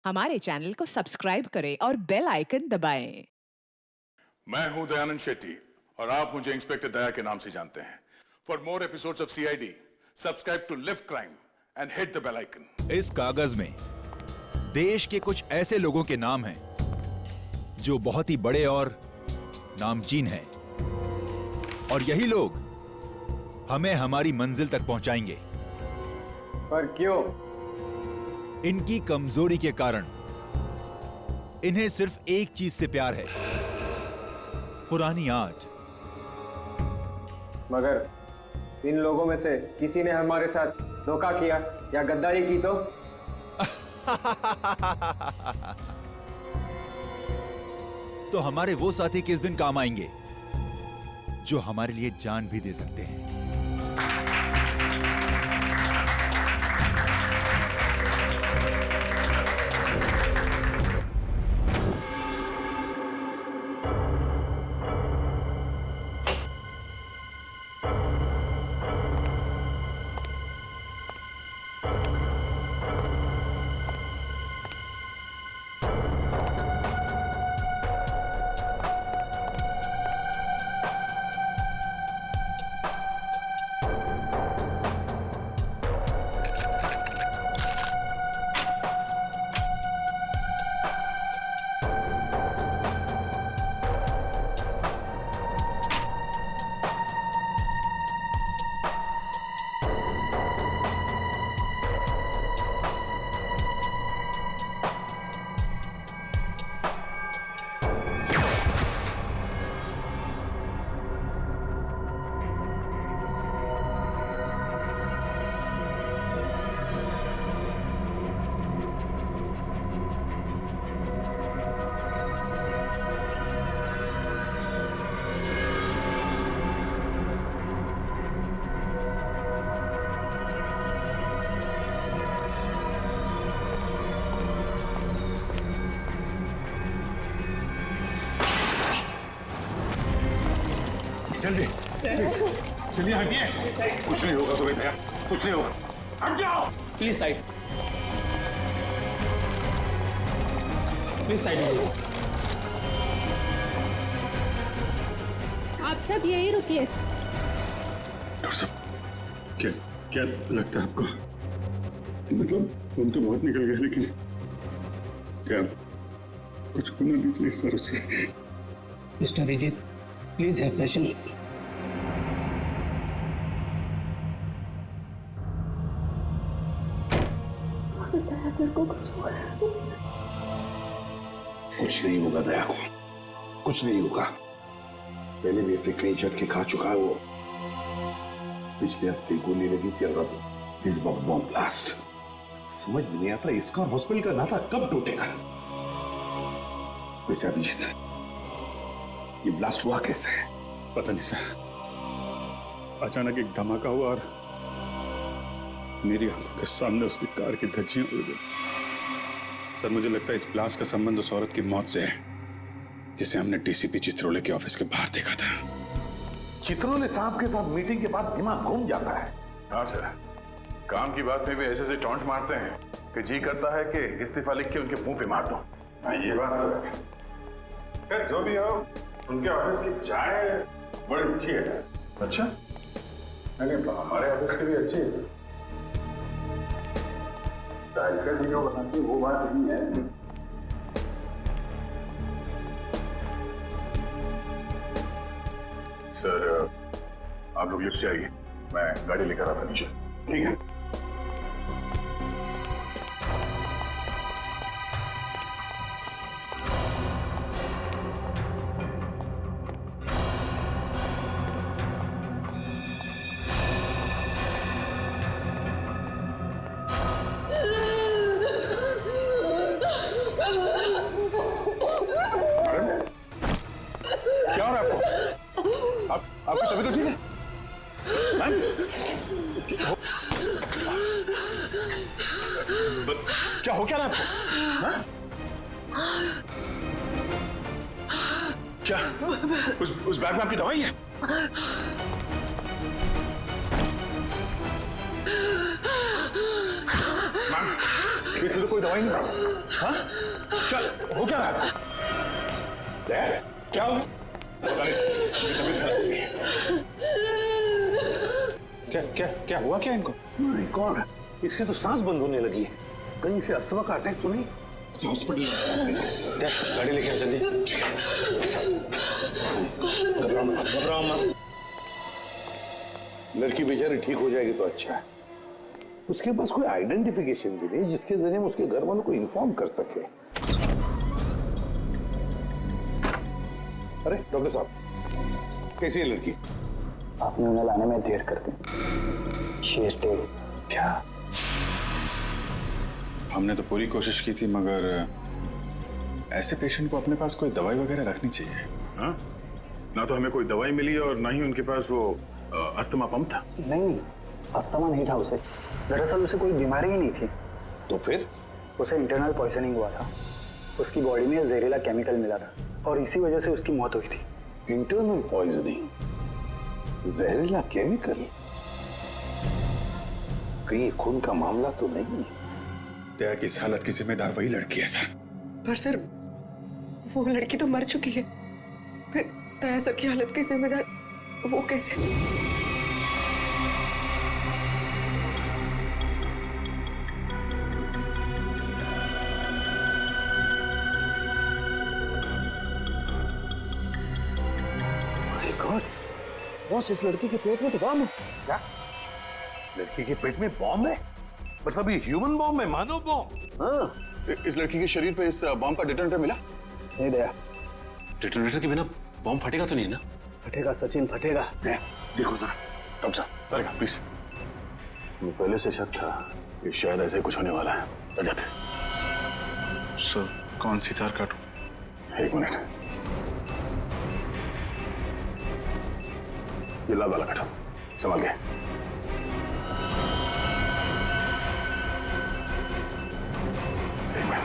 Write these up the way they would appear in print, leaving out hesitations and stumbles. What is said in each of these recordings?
हमारे चैनल को सब्सक्राइब करें और बेल आइकन दबाएं। मैं हूं दयानंद शेट्टी और आप मुझे इंस्पेक्टर दया के नाम से जानते हैं। For more episodes of CID subscribe to lift crime and hit the bell icon. इस कागज में देश के कुछ ऐसे लोगों के नाम हैं जो बहुत ही बड़े और नामचीन हैं, और यही लोग हमें हमारी मंजिल तक पहुंचाएंगे। पर क्यों? इनकी कमजोरी के कारण इन्हें सिर्फ एक चीज से प्यार है, पुरानी आर्ट। मगर इन लोगों में से किसी ने हमारे साथ धोखा किया या गद्दारी की तो? तो हमारे वो साथी किस दिन काम आएंगे जो हमारे लिए जान भी दे सकते हैं। जल्दी चलिए, हटिए। कुछ नहीं होगा तुम्हें दया, कुछ नहीं होगा। हट जाओ प्लीज साइड, प्लीज साइड लीजिए। आप सब यहीं रुकिए। डॉक्टर साहब, क्या क्या लगता है आपको? मतलब हम तो बहुत निकल गए, लेकिन क्या कुछ होना नहीं चाहिए सर उससे? Mister Abhijeet, please have patience. Sir को कुछ होगा? कुछ नहीं होगा दया को, कुछ नहीं होगा। पहले भी ऐसे कई झटके खा चुका है वो। पिछले हफ्ते गोली लगी थी और अब इस बार बॉम्ब ब्लास्ट। समझ में नहीं आता इसका और हॉस्पिटल का नाता कब टूटेगा। वैसे अभिजीत, ये ब्लास्ट हुआ कैसे? पता नहीं सर, अचानक एक धमाका हुआ और मेरी आंखों के सामने उसकी कार की धज्जियां उड़ गई। सर, मुझे लगता है इस ब्लास्ट का संबंध उस औरत की मौत से है जिसे हमने डीसीपी चित्रोले के ऑफिस के बाहर देखा था। चित्रोले साहब के साथ मीटिंग के बाद दिमाग घूम जाता है। हाँ सर, काम की बात में भी ऐसे टॉन्ट मारते हैं कि जी करता है कि इस्तीफा लिख के उनके मुंह पे मार दो। ये बात तो है। खैर जो भी हो, उनके ऑफिस की चाय बड़ी अच्छी है। अच्छा, नहीं, हमारे ऑफिस की भी अच्छी है। चाय का जो बनाती वो बात नहीं है। सर आप लोग लिफ्ट से आइए, मैं गाड़ी लेकर आता नीचे। ठीक है। क्या हो रहा है आपको? आपकी तबीयत तो ठीक है? क्या हो क्या रहा है आपको? क्या उस बैग में आपकी दवाई है? मैम, इसमें तो कोई दवाई नहीं? हाँ? क्या हो क्या रहा है? दया, क्या हो गया? क्या क्या क्या हुआ क्या इनको? माय गॉड, इसके तो सांस बंद होने लगी है। कहीं से अस्थमा का अटैक तो नहीं? हॉस्पिटल गाड़ी लेके आ जल्दी। घबराओ मत। लड़की बेचारी ठीक हो जाएगी तो अच्छा है। उसके पास कोई आइडेंटिफिकेशन भी नहीं जिसके जरिए हम उसके घर वालों को इन्फॉर्म कर सके। अरे डॉक्टर साहब, कैसी है लड़की? आपने उन्हें लाने में देर कर दी। She is dead. क्या? हमने तो पूरी कोशिश की थी, मगर ऐसे पेशेंट को अपने पास कोई दवाई वगैरह रखनी चाहिए। हाँ? ना तो हमें कोई दवाई मिली और ना ही उनके पास वो अस्थमा पंप था। नहीं, अस्थमा नहीं था उसे। दरअसल उसे कोई बीमारी ही नहीं थी। तो फिर? उसे इंटरनल पॉइजनिंग हुआ था। उसकी बॉडी में जहरीला केमिकल मिला था और इसी वजह से उसकी मौत हुई थी। Internal poisoning? जहरीला केमिकल? कहीं खून का मामला तो नहीं? दया की इस हालत की जिम्मेदार वही लड़की है सर। पर सर, वो लड़की तो मर चुकी है। फिर दया सर की हालत की जिम्मेदार वो कैसे? बॉस, इस लड़की के पेट में तो बॉम्ब है। क्या? लड़की के पेट में बॉम्ब है? मतलब ये ह्यूमन बॉम्ब है, मानव बॉम्ब? हाँ। इस लड़की के शरीर पे इस बॉम्ब का डिटोनेटर मिला? नहीं दया, डिटोनेटर के बिना बॉम्ब फटेगा तो नहीं ना? फटेगा सचिन, फटेगा। देखो जरा डॉक्टर साहब, करेगा प्लीज। मुझे पहले से शक था कि शायद ऐसे कुछ होने वाला है। रजत, सर कौन सी तार काटूं? एक मिनट, ये लाल वाला काटो, संभाल के। एक मिनट।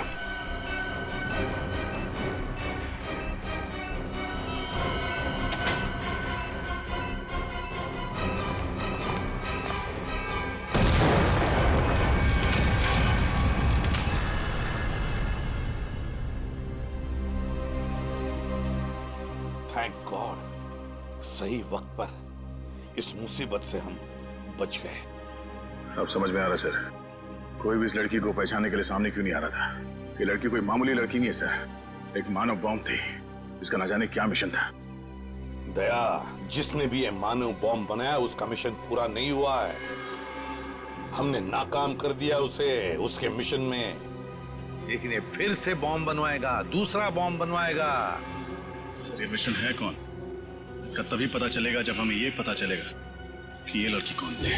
थैंक गॉड, सही वक्त पर इस मुसीबत से हम बच गए। अब समझ में आ रहा सर, कोई भी इस लड़की को पहचानने के लिए सामने क्यों नहीं आ रहा था। ये लड़की कोई मामूली लड़की नहीं है सर, एक मानव बॉम्ब थी। इसका न जाने क्या मिशन था। दया, जिसने भी ये मानव बॉम्ब बनाया उसका मिशन पूरा नहीं हुआ है। हमने नाकाम कर दिया उसे उसके मिशन में। लेकिन ये फिर से बॉम्ब बनवाएगा, दूसरा बॉम्ब बनवाएगा। सर ये मिशन है कौन? इसका तभी पता चलेगा जब हमें ये पता चलेगा कि ये लड़की कौन थी।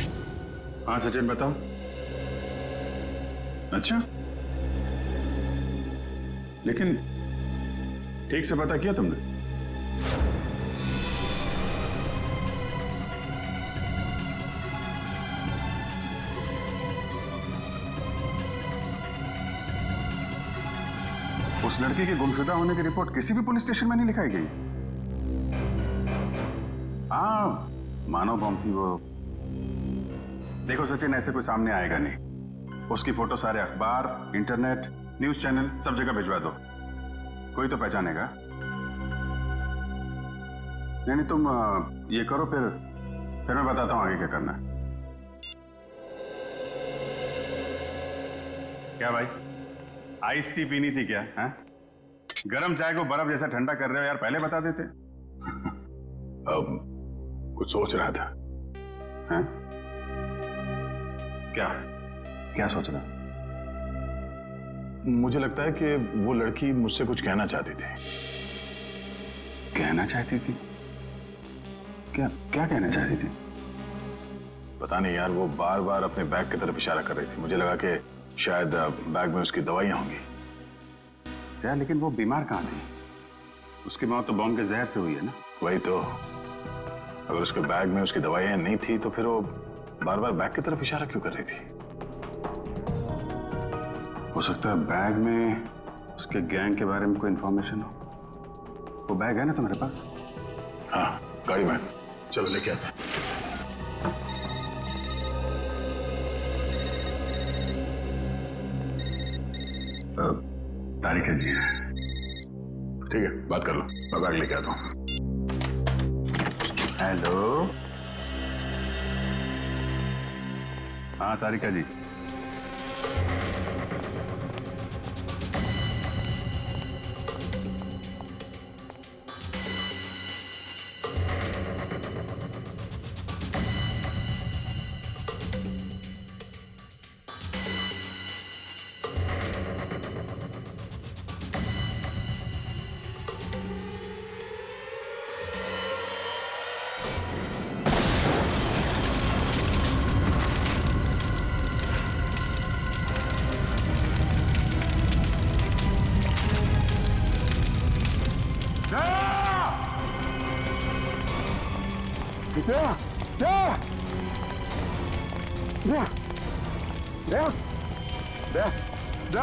हाँ सचिन बताओ। अच्छा, लेकिन ठीक से पता किया तुमने? उस लड़की के गुमशुदा होने की रिपोर्ट किसी भी पुलिस स्टेशन में नहीं लिखाई गई। हाँ, मानव बॉम्ब थी वो। देखो सचिन, ऐसे कोई सामने आएगा नहीं। उसकी फोटो सारे अखबार, इंटरनेट, न्यूज चैनल सब जगह भिजवा दो, कोई तो पहचानेगा। नहीं तुम ये करो, फिर मैं बताता हूँ आगे क्या करना है। क्या भाई, आइस टी पीनी थी क्या? हैं? गरम चाय को बर्फ जैसा ठंडा कर रहे हो यार, पहले बता देते। अब कुछ सोच रहा था। हैं? क्या क्या सोच रहा? मुझे लगता है कि वो लड़की मुझसे कुछ कहना चाहती थी। कहना चाहती थी? क्या क्या कहना चाहती थी? पता नहीं यार, वो बार बार अपने बैग की तरफ इशारा कर रही थी। मुझे लगा कि शायद बैग में उसकी दवाइयां होंगी। यार लेकिन वो बीमार कहाँ थी? उसकी मौत तो बॉम्ब के जहर से हुई है ना? वही तो। अगर उसके बैग में उसकी दवाइयां नहीं थी तो फिर वो बार बार बैग की तरफ इशारा क्यों कर रही थी? हो सकता है बैग में उसके गैंग के बारे में कोई इंफॉर्मेशन हो। वो बैग है ना तुम्हारे पास? हाँ, गाड़ी में। चलो लेके आते हैं। तारिका जी हैं। ठीक है, बात कर लो, मैं बैग लेके आता हूँ। हेलो, हाँ तारिका जी।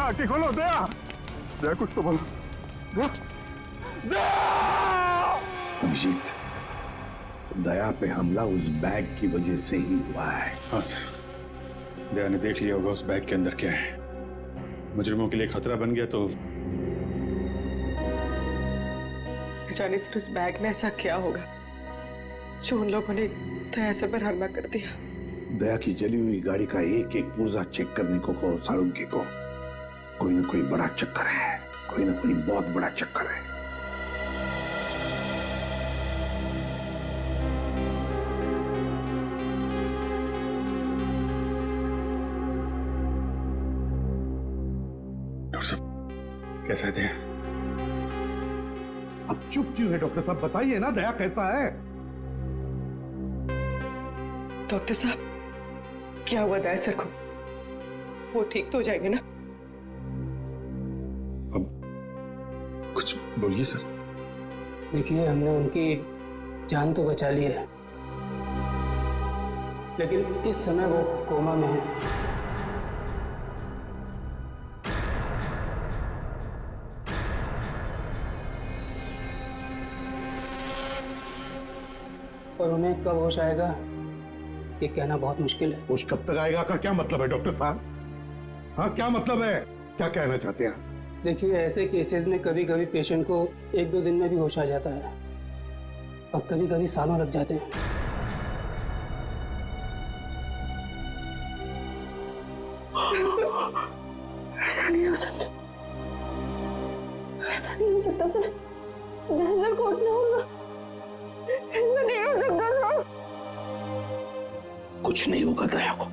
आंटी खोलो, दया दया कुछ तो बोलो। अभिजीत, दया पे हमला उस बैग की वजह से ही हुआ है। हाँ सर, दया ने देख लिया होगा उस बैग के अंदर क्या है। मुजरिमों के लिए खतरा बन गया तो जाने सर उस बैग में ऐसा क्या होगा जो उन लोगों ने दया से बरहरमा कर दिया। दया की जली हुई गाड़ी का एक एक पुर्जा चेक करने को साळुंखे को कोई ना कोई बड़ा चक्कर है, कोई ना कोई बहुत बड़ा चक्कर है। डॉक्टर साहब कैसे थे? अब चुप क्यों है डॉक्टर साहब, बताइए ना दया कैसा है? डॉक्टर साहब क्या हुआ दया सर को? वो ठीक तो हो जाएंगे ना? अब कुछ बोलिए सर। देखिए, हमने उनकी जान तो बचा ली है, लेकिन इस समय वो कोमा में है। और उन्हें कब होश आएगा ये कहना बहुत मुश्किल है। होश कब तक आएगा का क्या मतलब है डॉक्टर साहब? हाँ, क्या मतलब है, क्या कहना चाहते हैं? देखिए, ऐसे केसेस में कभी कभी पेशेंट को 1-2 दिन में भी होश आ जाता है और कभी कभी सालों लग जाते हैं। ऐसा नहीं हो सकता, ऐसा नहीं हो सकता सर। नजर को उठना होगा, ऐसा नहीं हो सकता सर। कुछ नहीं होगा दया को,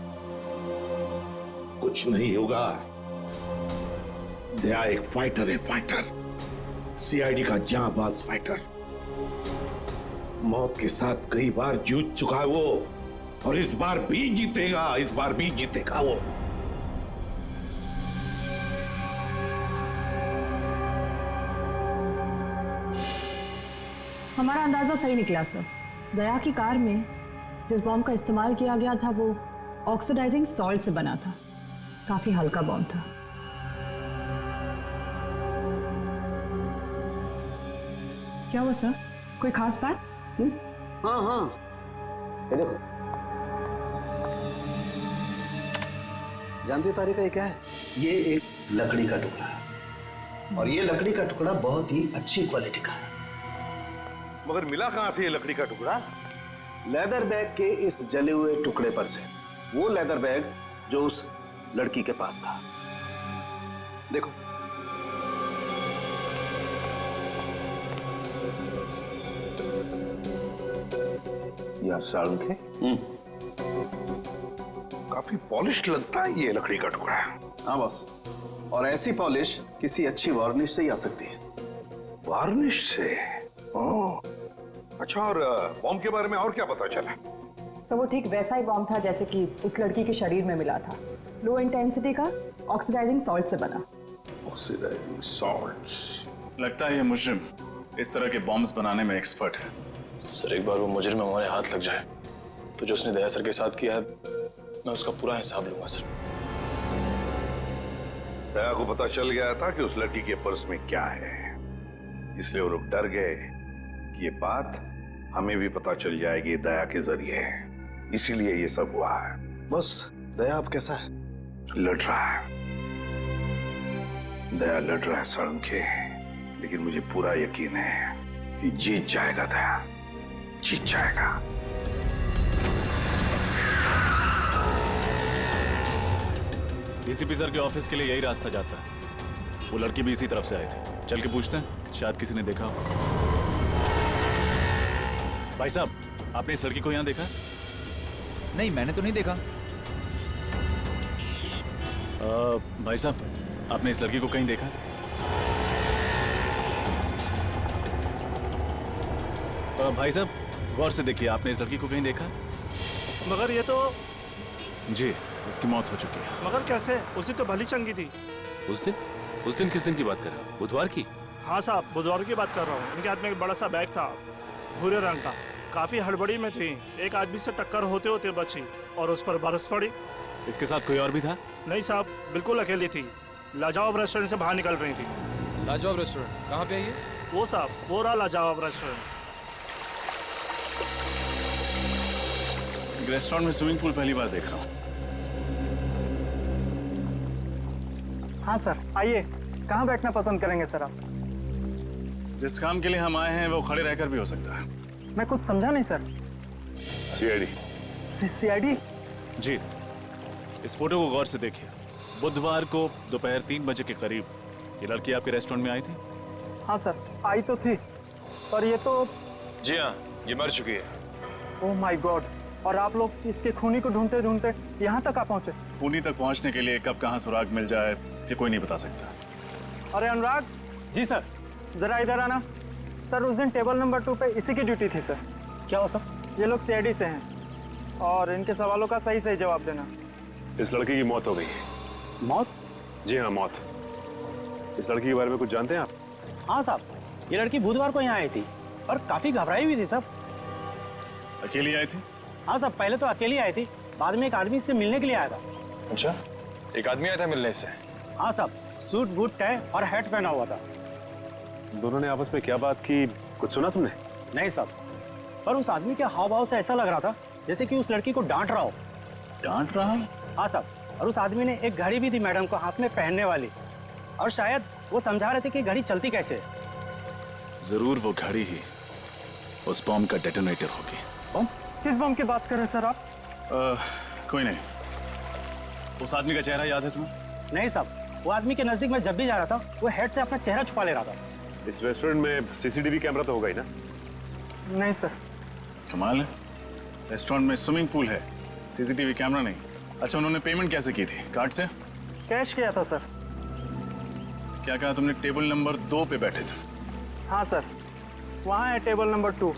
कुछ नहीं होगा। दया एक फाइटर है, फाइटर, सीआईडी का जांबाज फाइटर। मौत के साथ कई बार जूझ चुका है वो, और इस बार भी जीतेगा, इस बार भी जीतेगा वो। हमारा अंदाजा सही निकला सर। दया की कार में जिस बॉम्ब का इस्तेमाल किया गया था वो ऑक्सीडाइजिंग सॉल्ट से बना था, काफी हल्का बॉम्ब था। क्या हुआ सर, कोई खास बात? हाँ हाँ, ये देखो, जानती हो तारिका ये क्या है? ये एक लकड़ी का टुकड़ा है, और ये लकड़ी का टुकड़ा बहुत ही अच्छी क्वालिटी का है। मगर मिला कहां से ये लकड़ी का टुकड़ा? लेदर बैग के इस जले हुए टुकड़े पर से। वो लेदर बैग जो उस लड़की के पास था। देखो, यार साळुंखे, काफी पॉलिश लगता है ये लकड़ी का टुकड़ा। हाँ बॉस, और ऐसी पॉलिश किसी अच्छी वार्निश से ही आ सकती है। वार्निश से? ओह, अच्छा, और बॉम्ब के बारे में और क्या पता चला? सर वो ठीक वैसा ही बॉम्ब था जैसे कि उस लड़की के शरीर में मिला था। लो इंटेंसिटी का ऑक्सीडाइजिंग सॉल्ट से बना। Oxidising salts. लगता है ये मुजरिम इस तरह के बॉम्ब्स बनाने में एक्सपर्ट है। सर एक बार वो मुजरिम हमारे हाथ लग जाए तो जो उसने दया सर के साथ किया है मैं उसका पूरा हिसाब लूंगा सर। दया को पता चल गया था कि उस लड़की के पर्स में क्या है, इसलिए वो लोग डर गए कि ये बात हमें भी पता चल जाएगी दया के जरिए, इसीलिए ये सब हुआ है। बस दया अब कैसा है? लड़ रहा है, दया लड़ रहा है साळुंखे के, लेकिन मुझे पूरा यकीन है कि जीत जाएगा दया, जीत जाएगा। डीसीपी सर के ऑफिस के लिए यही रास्ता जाता है। वो लड़की भी इसी तरफ से आई थी। चल के पूछते हैं, शायद किसी ने देखा हो। भाई साहब, आपने इस लड़की को यहाँ देखा? नहीं, मैंने तो नहीं देखा। भाई साहब, आपने इस लड़की को कहीं देखा? भाई साहब, गौर से देखिए, आपने इस लड़की को कहीं देखा? मगर ये तो जी, इसकी मौत हो चुकी है। मगर कैसे? उसी तो भली चंगी थी। उस दिन किस दिन की बात कर रहे हो? बुधवार की? हाँ साहब, बुधवार की बात कर रहा हूँ। इनके हाथ में एक बड़ा सा बैग था, भूरे रंग का। काफी हड़बड़ी में थी, एक आदमी से टक्कर होते होते बची और उस पर बरस पड़ी। इसके साथ कोई और भी था? नहीं साहब, बिल्कुल अकेली थी। लाजवाब रेस्टोरेंट से बाहर निकल रही थी। लाजवाब रेस्टोरेंट कहाँ पे है ये? वो साहब, वो रहा लाजवाब रेस्टोरेंट। रेस्टोरेंट में स्विमिंग पूल पहली बार देख रहा हूँ। हाँ सर, आइए। कहाँ बैठना पसंद करेंगे सर आप? जिस काम के लिए हम आए हैं वो खड़े रहकर भी हो सकता है। मैं कुछ समझा नहीं सर। सीआईडी। सीआईडी? जी, इस फोटो को गौर से देखिए। बुधवार को दोपहर 3 बजे के करीब ये लड़की आपके रेस्टोरेंट में आई थी? हाँ सर, आई तो थी, पर ये तो... जी हाँ, ये मर चुकी है। Oh my God! और आप लोग इसके खूनी को ढूंढते ढूंढते यहाँ तक आ पहुँचे? खूनी तक पहुँचने के लिए कब कहाँ सुराग मिल जाए ये कोई नहीं बता सकता। अरे अनुराग। जी सर। जरा इधर आना। सर, उस दिन टेबल नंबर 2 पे इसी की ड्यूटी थी सर। क्या हो सर? ये लोग सीआईडी से हैं और इनके सवालों का सही सही जवाब देना। इस लड़की की मौत हो गई। मौत? जी हाँ, मौत। इस लड़की के बारे में कुछ जानते हैं आप? हाँ साहब, ये लड़की बुधवार को यहाँ आई थी और काफी घबराई हुई थी साहब। अकेली आई थी? हाँ साहब, पहले तो अकेली आई थी, बाद में एक आदमी इससे मिलने के लिए आया था। अच्छा, एक आदमी आया था मिलने से? हाँ साहब, सूट बूट टाई और हैट पहना हुआ था। दोनों ने आपस में क्या बात की, कुछ सुना तुमने? नहीं साहब, पर उस आदमी के हाव भाव से ऐसा लग रहा था जैसे कि उस लड़की को डांट रहा हो। डांट रहा? हाँ साहब, और उस आदमी ने एक घड़ी भी दी मैडम को हाथ में पहनने वाली, और शायद वो समझा रहे थे कि घड़ी चलती कैसे है। जरूर वो घड़ी ही उस बॉम्ब का डेटोनेटर होगी। बम? किस बम की बात कर रहे हैं सर आप? कोई नहीं। उस आदमी का चेहरा याद है तुम्हें? नहीं साहब, वो आदमी के नजदीक मैं जब भी जा रहा था वो हेड से अपना चेहरा छुपा ले रहा था। इस रेस्टोरेंट में सीसीटीवी कैमरा तो होगा ही ना? नहीं सर। कमाल है, रेस्टोरेंट में स्विमिंग पूल है, सीसीटीवी कैमरा नहीं। अच्छा, उन्होंने पेमेंट कैसे की थी? कार्ड से? कैश किया था सर। क्या कहा तुमने? टेबल नंबर 2 पे बैठे थे? हाँ सर, वहाँ है टेबल नंबर 2।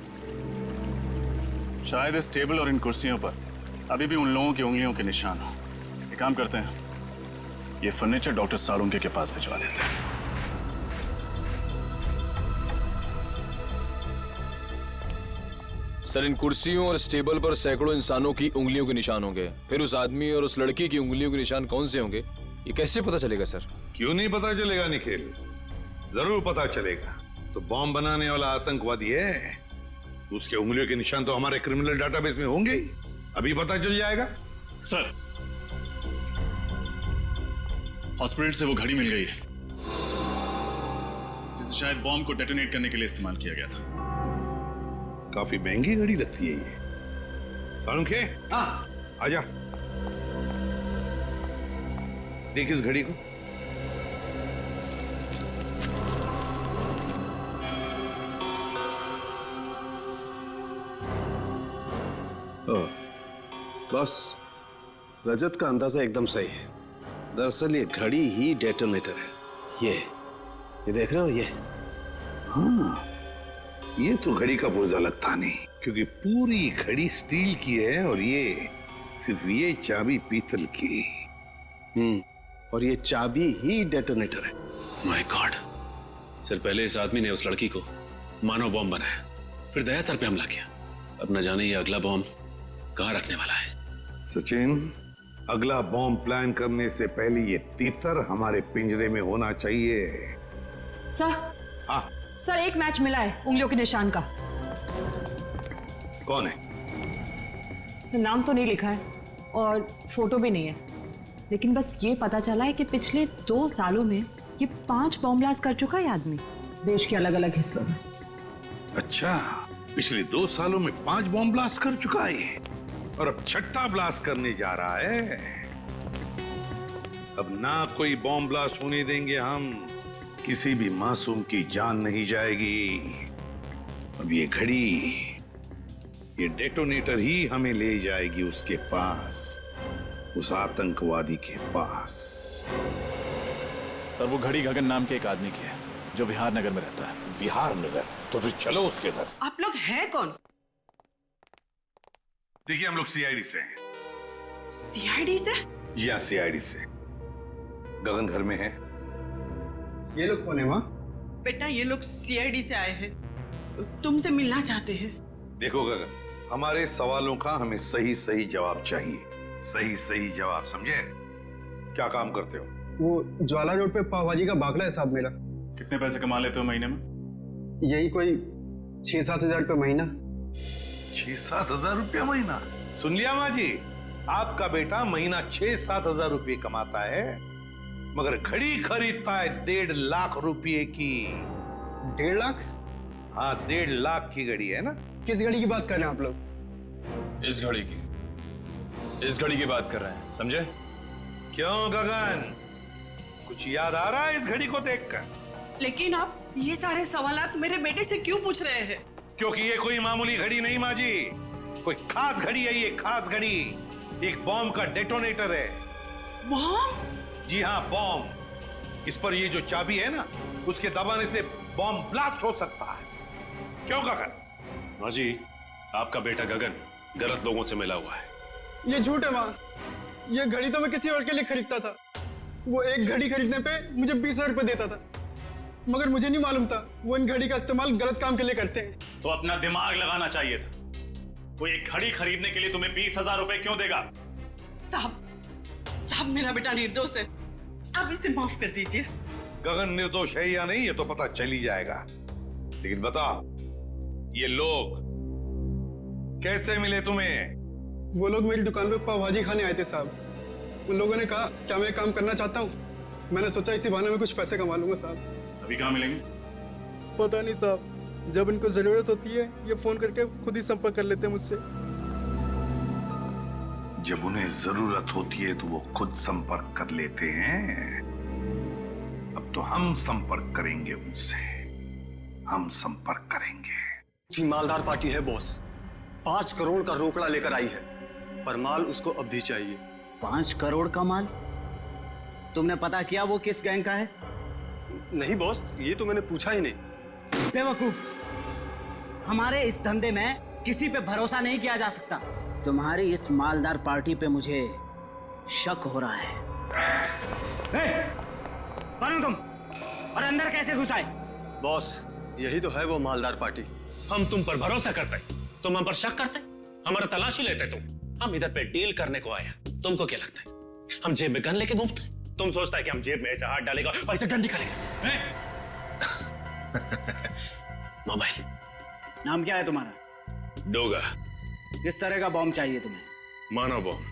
शायद इस टेबल और इन कुर्सियों पर अभी भी उन लोगों की उंगलियों के निशान हो। एक काम करते हैं, ये फर्नीचर डॉक्टर साळुंखे के पास भिजवा देते हैं। सर, इन कुर्सियों और इस टेबल पर सैकड़ों इंसानों की उंगलियों के निशान होंगे। फिर उस आदमी और उस लड़की की उंगलियों के निशान कौन से होंगे, ये कैसे पता चलेगा सर? क्यों नहीं पता चलेगा निखिल, जरूर पता चलेगा। तो बॉम्ब बनाने वाला आतंकवादी है, उसके उंगलियों के निशान तो हमारे क्रिमिनल डाटाबेस में होंगे ही। अभी पता चल जाएगा। सर, हॉस्पिटल से वो घड़ी मिल गई है जिसे शायद बॉम्ब को डेटोनेट करने के लिए इस्तेमाल किया गया था। काफी महंगी घड़ी लगती है ये। साळुंखे, हाँ आजा, देख इस घड़ी को। बस, रजत का अंदाजा एकदम सही है। दरअसल ये घड़ी ही डेटोनेटर है। ये देख रहे हो ये? हाँ, ये तो घड़ी का पुर्जा लगता नहीं, क्योंकि पूरी घड़ी स्टील की है और ये सिर्फ ये चाबी पीतल की। और ये चाबी ही डेटोनेटर है। My God! सर, पहले इस आदमी ने उस लड़की को मानव बॉम्ब बनाया, फिर दया सर पे हमला किया। अब न जाने ये अगला बॉम्ब कहाँ रखने वाला है। सचिन, अगला बॉम्ब प्लान करने से पहले ये तीतर हमारे पिंजरे में होना चाहिए। सर, हाँ सर, एक मैच मिला है उंगलियों के निशान का। कौन है? नाम तो नहीं लिखा है और फोटो भी नहीं है, लेकिन बस ये पता चला है कि पिछले 2 सालों में ये 5 बॉम्ब ब्लास्ट कर चुका है आदमी, देश के अलग अलग हिस्सों में। अच्छा, पिछले 2 सालों में 5 बॉम्ब ब्लास्ट कर चुका है ये, और अब 6ठा ब्लास्ट करने जा रहा है। अब ना कोई बॉम्ब ब्लास्ट होने देंगे हम, किसी भी मासूम की जान नहीं जाएगी। अब ये घड़ी, ये डेटोनेटर ही हमें ले जाएगी उसके पास, उस आतंकवादी के पास। सर वो घड़ी गगन नाम के एक आदमी की है जो विहार नगर में रहता है। विहार नगर? तो फिर चलो उसके घर। आप लोग हैं कौन? देखिए हम लोग सीआईडी से हैं। सीआईडी से? जी हाँ, सीआईडी से। गगन घर में है। ये लोग कौन है माँ? बेटा ये लोग सीआईडी से आए हैं, तुमसे मिलना चाहते हैं। देखो गगन, हमारे सवालों का हमें सही सही जवाब चाहिए, सही सही जवाब, समझे? क्या काम करते हो? वो ज्वाला रोड पे पाव भाजी का बागला है साहब मेरा। कितने पैसे कमा लेते हो महीने में? यही कोई 6-7 हजार रुपये महीना। 6-7 हजार रुपया महीना? सुन लिया माँ जी, आपका बेटा महीना 6-7 हजार रुपये कमाता है, मगर घड़ी खरीदता है 1.5 लाख रुपए की। 1.5 लाख? हाँ, 1.5 लाख की घड़ी है ना। किस घड़ी की बात कर रहे हैं आप लोग? इस घड़ी की, इस घड़ी की बात कर रहे हैं, समझे? क्यों गगन, कुछ याद आ रहा है इस घड़ी को देखकर? लेकिन आप ये सारे सवालात मेरे बेटे से क्यों पूछ रहे हैं? क्योंकि ये कोई मामूली घड़ी नहीं माँ जी, कोई खास घड़ी है ये, खास घड़ी। एक बॉम्ब का डेटोनेटर है। बॉम्ब? जी हाँ, बॉम्ब। इस पर ये जो चाबी है ना, उसके दबाने से बॉम्ब ब्लास्ट हो सकता है। क्यों गगन? माँ जी, आपका बेटा गगन गलत लोगों से मिला हुआ है। ये झूठ है माँ, ये घड़ी तो मैं किसी और के लिए खरीदता था। वो एक घड़ी खरीदने पे मुझे 20,000 रुपए देता था, मगर मुझे नहीं मालूम था वो इन घड़ी का इस्तेमाल गलत काम के लिए करते हैं। तो अपना दिमाग लगाना चाहिए था। कोई एक घड़ी खरीदने के लिए तुम्हें 20,000 रुपए क्यों देगा? साहब मेरा बेटा निर्दोष है, आप इसे माफ कर दीजिए। गगन निर्दोष है या नहीं ये तो पता चल ही जाएगा, लेकिन बताओ ये लोग कैसे मिले तुम्हें? वो लोग मेरी दुकान पे पाव भाजी खाने आए थे साहब। उन लोगों ने कहा क्या मैं काम करना चाहता हूँ। मैंने सोचा इसी बहाने में कुछ पैसे कमा लूंगा साहब। अभी कहाँ मिलेंगे? पता नहीं साहब, जब इनको जरूरत होती है ये फोन करके खुद ही संपर्क कर लेते हैं मुझसे। जब उन्हें जरूरत होती है तो वो खुद संपर्क कर लेते हैं। अब तो हम संपर्क करेंगे उनसे, हम संपर्क करेंगे। जी मालदार पार्टी है बॉस, 5 करोड़ का रोकड़ा लेकर आई है, पर माल उसको अब भी चाहिए। 5 करोड़ का माल? तुमने पता किया वो किस गैंग का है? नहीं बॉस, ये तो मैंने पूछा ही नहीं। बेवकूफ, हमारे इस धंधे में किसी पे भरोसा नहीं किया जा सकता। तुम्हारी इस मालदार पार्टी पे मुझे शक हो रहा है। कौन हो तुम और अंदर कैसे घुस आए? बॉस, यही तो है वो मालदार पार्टी। हम तुम पर भरोसा करते, तुम हम पर शक करते, हमारा तलाशी लेते तुम। हम इधर पे डील करने को आए, तुमको क्या लगता है हम जेब में गन लेके घूमते? तुम सोचता है कि हम जेब में ऐसे हाथ डालेगा और ऐसे गन निकालेगा? मोबाइल। नाम क्या है तुम्हारा? डोगा। किस तरह का बॉम्ब चाहिए तुम्हें? मानव बॉम्ब।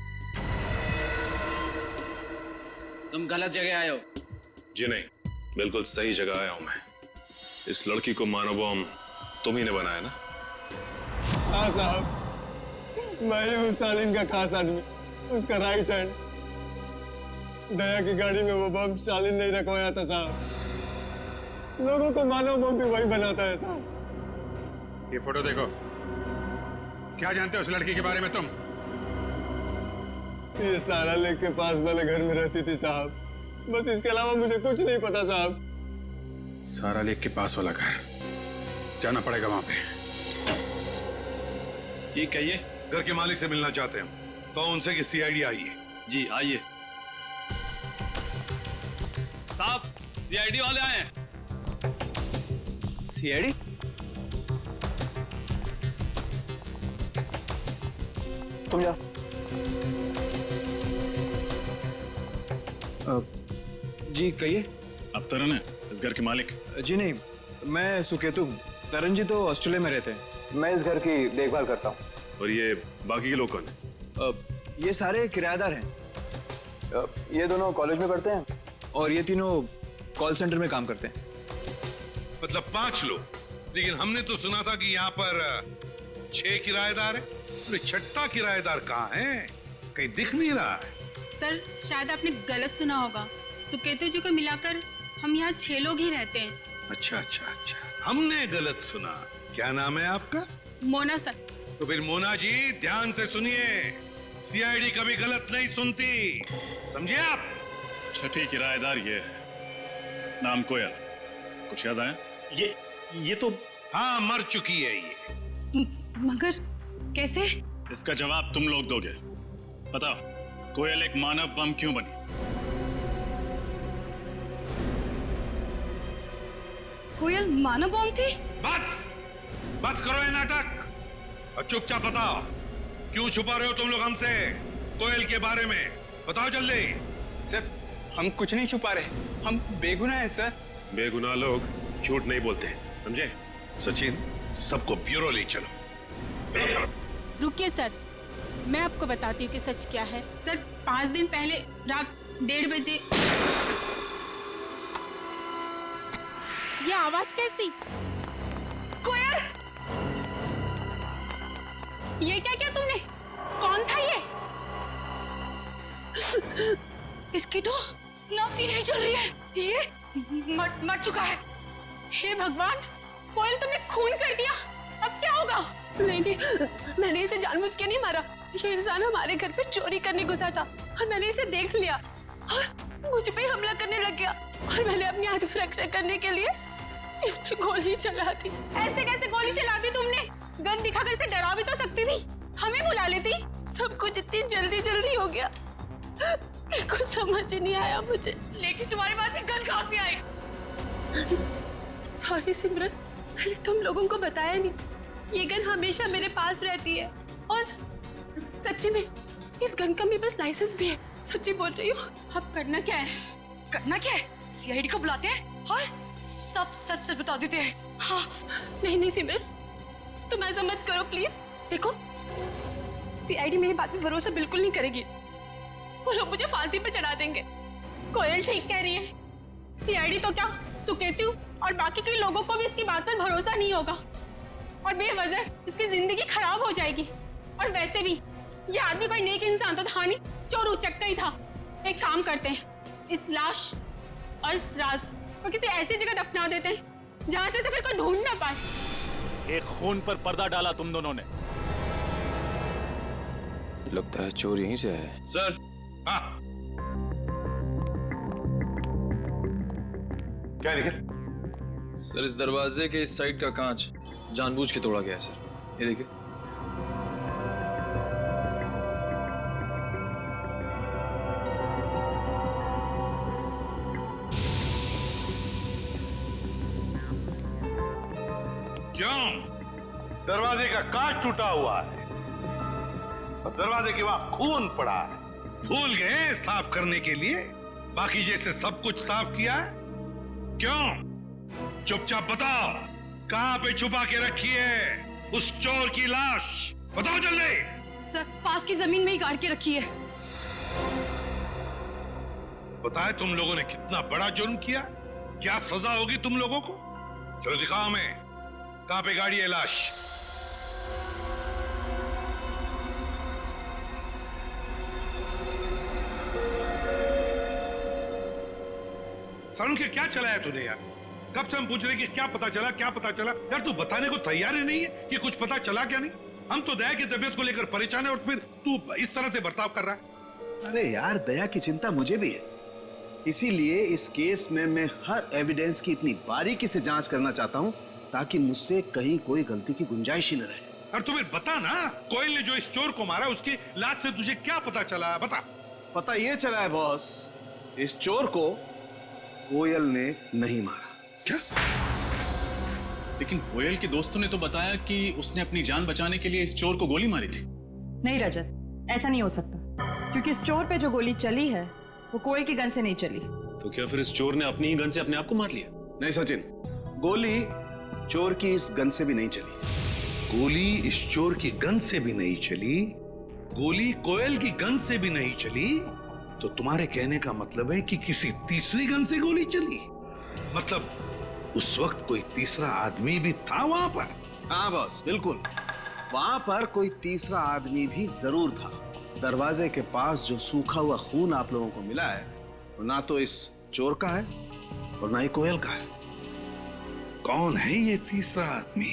तुम गलत जगह आए हो। जी नहीं, बिल्कुल सही जगह आया हूं मैं। इस लड़की को मानव बॉम्ब तुम ही ने बनाया ना? हाँ साहब, मैं ही हूँ सालिन का खास आदमी, उसका राइट हैंड। दया की गाड़ी में वो बम सालिन नहीं रखवाया था साहब। लोगों को मानव बम भी वही बनाता है साहब। ये फोटो देखो, क्या जानते हो उस लड़की के बारे में तुम? ये सारा लेक के पास वाले घर में रहती थी साहब, बस इसके अलावा मुझे कुछ नहीं पता साहब। सारा लेक के पास वाला घर, जाना पड़ेगा वहां पे। जी कहिए। घर के मालिक से मिलना चाहते हैं तो उनसे कि सीआईडी आई है। जी आइए। साहब, सीआईडी वाले आए हैं। सीआईडी? तुम जा। जी कहिए। अब तरन है इस घर के मालिक? जी नहीं, मैं सुकेतु हूँ। तरन जी तो ऑस्ट्रेलिया में रहते हैं। मैं इस घर की देखभाल करता हूँ। और ये बाकी के लोग कौन है? ये सारे किराएदार हैं। ये दोनों कॉलेज में पढ़ते हैं और ये तीनों कॉल सेंटर में काम करते हैं। मतलब 5 लोग, लेकिन हमने तो सुना था कि यहाँ पर 6 किराएदार हैं। अरे छठा किराएदार कहाँ है? कहीं दिख नहीं रहा है। सर शायद आपने गलत सुना होगा। सुकेतु जी को मिलाकर हम यहाँ 6 लोग ही रहते हैं। अच्छा, हमने गलत सुना। क्या नाम है आपका? मोना सर। तो फिर मोना जी ध्यान से सुनिए, सीआईडी कभी गलत नहीं सुनती, समझे आप? छठी किराएदार ये है, नाम कोयल। कुछ याद आया? ये तो हाँ, मर चुकी है ये। मगर कैसे? इसका जवाब तुम लोग दोगे। बताओ, कोयल एक मानव बम क्यों बनी? कोयल मानव बम थी? बस करो ये नाटक और चुपचाप बताओ, क्यों छुपा रहे हो तुम लोग हमसे कोयल के बारे में? बताओ जल्दी। सर हम कुछ नहीं छुपा रहे, हम बेगुनाह हैं सर। बेगुनाह लोग झूठ नहीं बोलते, समझे? सचिन, सबको ब्यूरो ले चलो। रुकिए सर, मैं आपको बताती हूँ कि सच क्या है। सर 5 दिन पहले रात 1:30 बजे ये आवाज कैसी? कोयल, ये क्या किया तुमने? कौन था ये? इसकी तो नासी नहीं चल रही है, ये मर चुका है। हे भगवान, कोयल तुमने खून कर दिया, अब क्या होगा? नहीं, मैंने इसे जानबूझ के नहीं मारा। ये इंसान हमारे घर पे चोरी करने घुसा था और मैंने इसे देख लिया और मुझ पे हमला करने लग गया और मैंने अपनी आत्मरक्षा करने के लिए इस पे गोली चला दी। ऐसे कैसे गोली चला दी तुमने? गन दिखाकर इसे डरा भी तो सकती थी, हमें बुला लेती। सब कुछ इतनी जल्दी हो गया, कुछ समझ ही नहीं आया मुझे। लेकिन तुम्हारे पास ये गन कहाँ से आई? सॉरी सिमरन, मैंने तुम लोगों को बताया नहीं। ये गन हमेशा मेरे पास रहती है और सच्ची में इस गन का मेरे पास लाइसेंस भी है, सच्ची बोल रही हूँ। अब करना क्या है? करना क्या है? सीआईडी को बुलाते हैं और सब सच बता देते हैं। हाँ, नहीं सिमरन, तुम ऐसा मत करो प्लीज। देखो, सीआईडी मेरी बात पे भरोसा बिल्कुल नहीं करेगी, वो लोग मुझे फांसी पे चढ़ा देंगे। कोयल ठीक कह रही है, सीआईडी तो क्या, सुकेतु और बाकी के लोगों को भी इसकी बात पर भरोसा नहीं होगा और बेवजह इसकी जिंदगी खराब हो जाएगी। और वैसे भी ये आदमी कोई नेक इंसान तो था नहीं, चोर उचक्का ही था। एक काम करते हैं, इस लाश और इस राज को किसी ऐसी जगह दफना देते हैं जहां से फिर कोई ढूंढ ना पाए। एक खून पर पर्दा डाला तुम दोनों ने। लगता है चोर यहीं से है। सर। क्या निकल? सर इस दरवाजे के इस साइड का कांच जानबूझ के तोड़ा गया है सर, ये देखिए। क्यों? दरवाजे का कांच टूटा हुआ है और दरवाजे के वहां खून पड़ा है। भूल गए साफ करने के लिए? बाकी जैसे सब कुछ साफ किया है? क्यों? चुपचाप बताओ, कहां पे छुपा के रखी है उस चोर की लाश? बताओ जल्दी। सर पास की जमीन में ही गाड़ के रखी है। बताए तुम लोगों ने कितना बड़ा जुर्म किया, क्या सजा होगी तुम लोगों को? चलो दिखाओ हमें, कहां पे गाड़ी है लाश? सालू के क्या चला है तूने यार? कब से हम पूछ रहे कि क्या पता चला यार, तू बताने को तैयार ही नहीं है कि कुछ पता चला क्या नहीं। हम तो दया की तबीयत को लेकर परेशान है और फिर तू इस तरह से बर्ताव कर रहा है। अरे यार, दया की चिंता मुझे भी है, इसीलिए इस केस में मैं हर एविडेंस की इतनी बारीकी से जांच करना चाहता हूं ताकि मुझसे कहीं कोई गलती की गुंजाइश ही न रहे। और तू फिर बता ना, कोयल ने जो इस चोर को मारा उसकी लाश से तुझे क्या पता चला? बता। पता ये चला है बॉस, इस चोर को कोयल ने नहीं मारा। क्या? लेकिन कोयल के दोस्तों ने तो बताया कि उसने अपनी जान बचाने के लिए इस चोर को गोली मारी थी। नहीं रजत, ऐसा नहीं हो सकता, क्योंकि इस चोर पे जो गोली चली है वो कोयल की गन से नहीं चली। तो क्या फिर इस चोर ने अपनी ही गन से अपने आप को मार लिया? नहीं सचिन, गोली चोर की इस गन से भी नहीं चली। गोली इस चोर की गन से भी नहीं चली, गोली कोयल की गन से भी नहीं चली, तो तुम्हारे कहने का मतलब है कि किसी तीसरी गन से गोली चली? मतलब उस वक्त कोई तीसरा आदमी भी था वहां पर? हाँ बॉस, बिल्कुल। वहां पर कोई तीसरा आदमी भी जरूर था। दरवाजे के पास जो सूखा हुआ खून आप लोगों को मिला है, वो ना तो इस चोर का है और ना ही कोयल का है। कौन है ये तीसरा आदमी?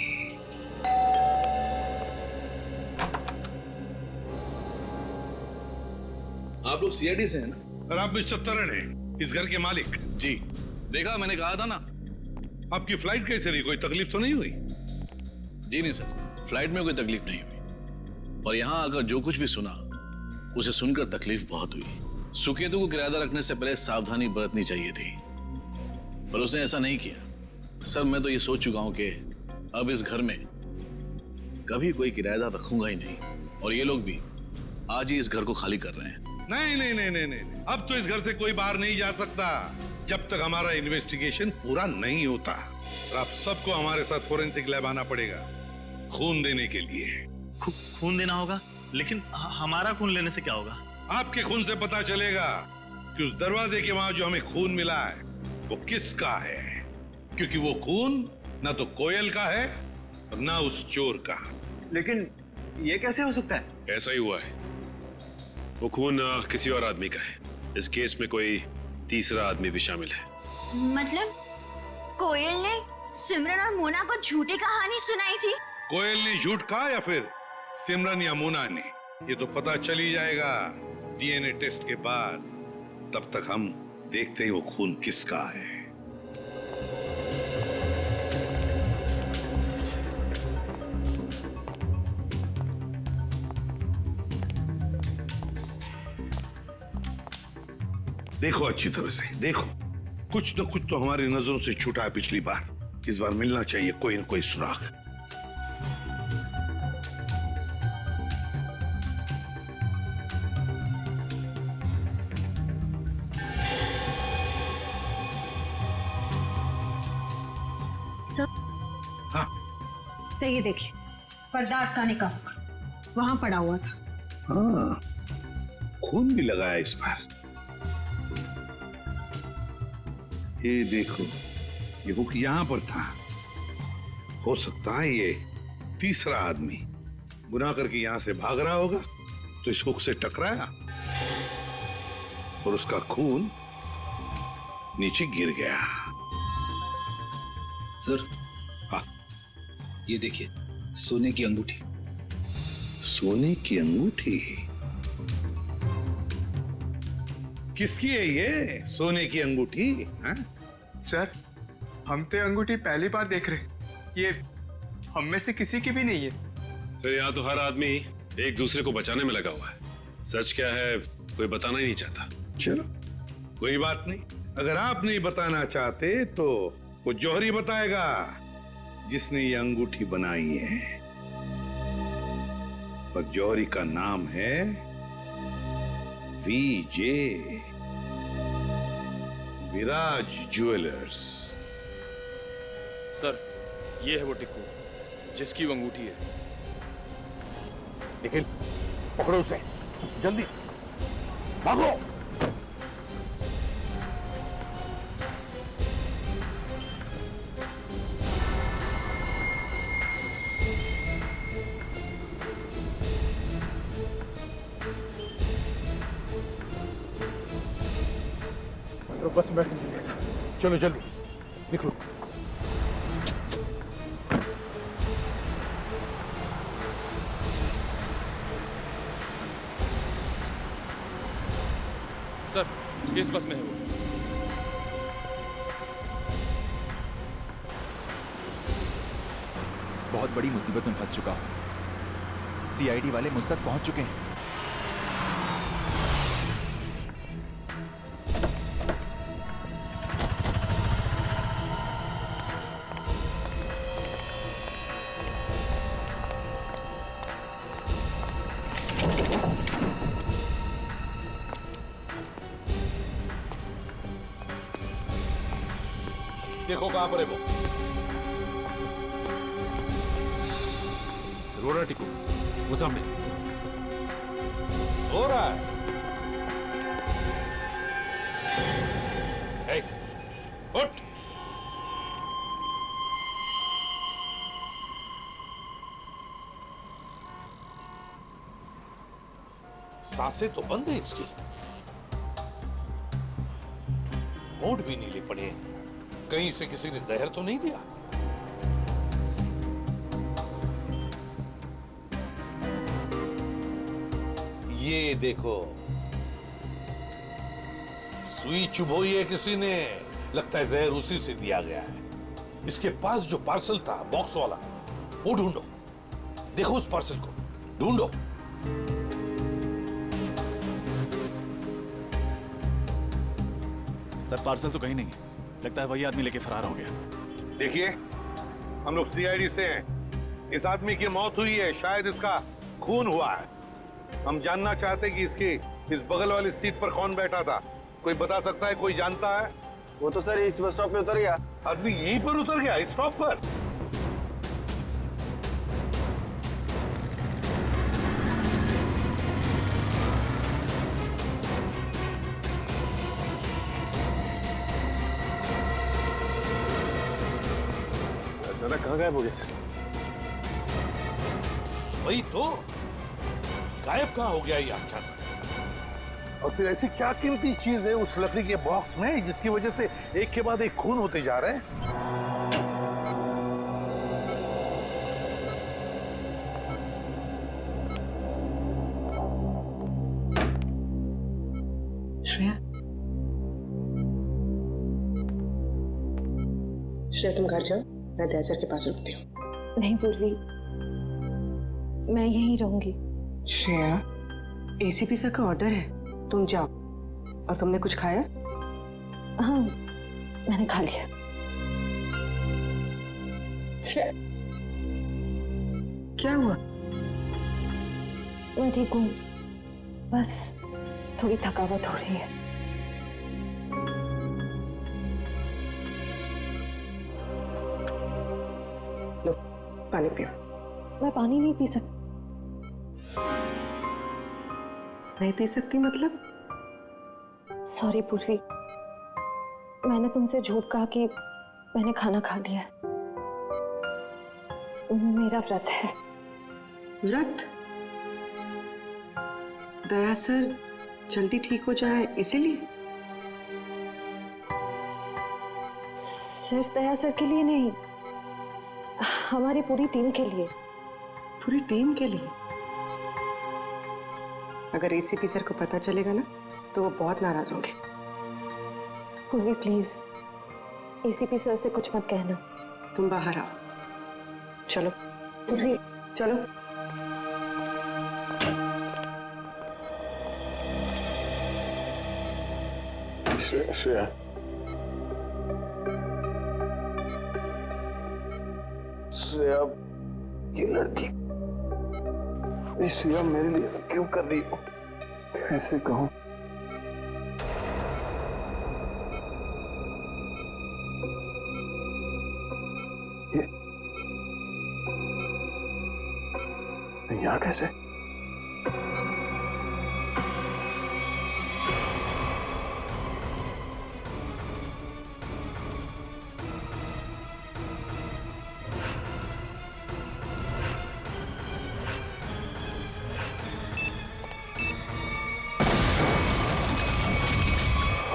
आप लोग सीआईडी से हैं ना? और आप मिस्टर तरन हैं, इस घर के मालिक? जी, देखा मैंने कहा था ना। आपकी फ्लाइट कैसे रही? कोई तकलीफ तो नहीं हुई? जी नहीं सर, फ्लाइट में कोई तकलीफ नहीं हुई। और यहाँ आकर जो कुछ भी सुना, उसे सुनकर तकलीफ बहुत हुई। सुकेतु को किराएदार रखने से पहले सावधानी बरतनी चाहिए थी, पर उसने ऐसा नहीं किया। सर, मैं तो ये सोच चुका हूं कि अब इस घर में कभी कोई किराएदार रखूंगा ही नहीं, और ये लोग भी आज ही इस घर को खाली कर रहे हैं। नहीं नहीं नहीं नहीं नहीं, अब तो इस घर से कोई बाहर नहीं जा सकता जब तक हमारा इन्वेस्टिगेशन पूरा नहीं होता। और आप सबको हमारे साथ फोरेंसिक लैब आना पड़ेगा खून देने के लिए। खून देना होगा? लेकिन हमारा खून लेने से क्या होगा? आपके खून से पता चलेगा कि उस दरवाजे के वहां जो हमें खून मिला है वो किसका है, क्योंकि वो खून ना तो कोयल का है और ना उस चोर का। लेकिन ये कैसे हो सकता है? ऐसा ही हुआ है। वो खून किसी और आदमी का है। इस केस में कोई तीसरा आदमी भी शामिल है। मतलब कोयल ने सिमरन और मोना को झूठी कहानी सुनाई थी? कोयल ने झूठ कहा या फिर सिमरन या मोना ने, ये तो पता चल ही जाएगा डीएनए टेस्ट के बाद। तब तक हम देखते हैं वो खून किसका है। देखो अच्छी तरह से देखो, कुछ न कुछ तो हमारी नजरों से छूटा है पिछली बार। इस बार मिलना चाहिए कोई न कोई सुराग। हाँ, सही देखिए, पर्दा अटकाने का वहां पड़ा हुआ था। हाँ, खून भी लगा है इस बार। ये देखो, ये हुक यहां पर था। हो सकता है ये तीसरा आदमी गुनाह करके यहां से भाग रहा होगा, तो इस हुक से टकराया और उसका खून नीचे गिर गया। सर, हाँ, ये देखिए, सोने की अंगूठी। सोने की अंगूठी? किसकी है ये सोने की अंगूठी? हाँ? सर, हम तो अंगूठी पहली बार देख रहे, ये हम में से किसी की भी नहीं है। सर, यहाँ तो हर आदमी एक दूसरे को बचाने में लगा हुआ है। सच क्या है कोई बताना ही नहीं चाहता। चलो कोई बात नहीं, अगर आप नहीं बताना चाहते तो वो जौहरी बताएगा जिसने ये अंगूठी बनाई है। और जौहरी का नाम है वीजे, विराज ज्वेलर्स। सर, ये है वो टिक्कू जिसकी वो अंगूठी है। निखिल, पकड़ो उसे, जल्दी भागो। बस में बैठने सर। चलो जल्दी निकलो। सर, किस बस में है वो? बहुत बड़ी मुसीबत में फंस चुका हूं। सीआईडी वाले मुझ तक पहुंच चुके हैं। देखो कहां पर है वो। रो रहा टिक्कू, वो सामने सो रहा है। हे, उठ। सांसें तो बंद है इसकी, होंठ भी नीले पड़े हैं। कहीं से किसी ने जहर तो नहीं दिया? ये देखो, सुई चुभोई है किसी ने, लगता है जहर उसी से दिया गया है। इसके पास जो पार्सल था बॉक्स वाला, वो ढूंढो, देखो उस पार्सल को ढूंढो। सर पार्सल तो कहीं नहीं है, लगता है वही आदमी लेके फरार हो गया। देखिए, हम लोग सीआईडी से हैं। इस आदमी की मौत हुई है, शायद इसका खून हुआ है। हम जानना चाहते कि इसकी इस बगल वाली सीट पर कौन बैठा था। कोई बता सकता है? कोई जानता है? वो तो सर इस बस स्टॉप पे उतर गया। आदमी यहीं पर उतर गया, इस स्टॉप पर? अचानक कहाँ गायब हो गया सर? वही तो, गायब कहाँ हो गया ये अचानक? और फिर ऐसी क्या कीमती चीज है उस लकड़ी के बॉक्स में जिसकी वजह से एक के बाद एक खून होते जा रहे हैं? श्रेया तुम घर जाओ, मैं दया सर के पास रुकती हूँ। नहीं पूर्वी, मैं यहीं रहूंगी। श्रेया, एसीपी सर का ऑर्डर है, तुम जाओ। और तुमने कुछ खाया? हाँ, मैंने खा लिया। श्रेया, क्या हुआ? मैं ठीक हूँ, बस थोड़ी थकावट हो रही है। लो, पानी पियो। मैं पानी नहीं पी सकती। नहीं पी सकती मतलब? सॉरी पूर्वी, मैंने तुमसे झूठ कहा कि मैंने खाना खा लिया। मेरा व्रत है। व्रत? दया सर जल्दी ठीक हो जाए इसीलिए? सिर्फ दया सर के लिए नहीं, हमारी पूरी टीम के लिए। पूरी टीम के लिए? अगर एसीपी सर को पता चलेगा ना तो वो बहुत नाराज होंगे। पूर्वी प्लीज, एसीपी सर से कुछ मत कहना। तुम बाहर आओ। चलो पूर्वी, चलो। श्रेया, श्रेया, ये लड़की, श्रेया मेरे लिए सब क्यों कर रही हो? ऐसे कहूं? यहाँ कैसे?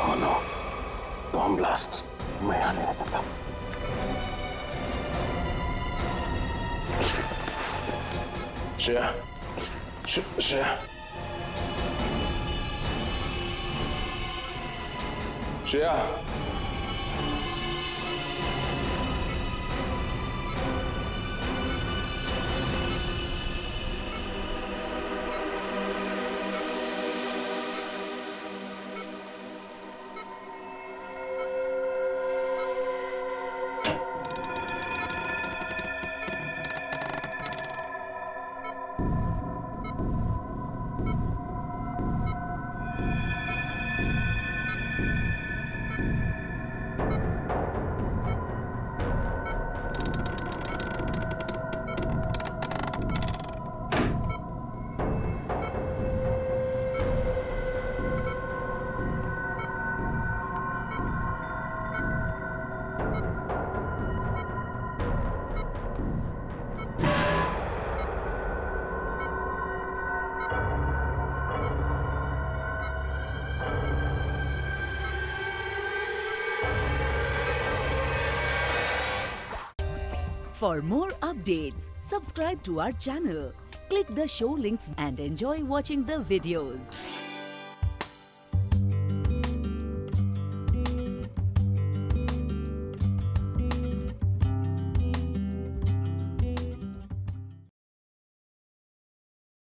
Oh no, bomb blast! मैं यहाँ नहीं रह सकता। Shreya, Shreya, Shreya, For more updates, subscribe to our channel, click the show links and enjoy watching the videos.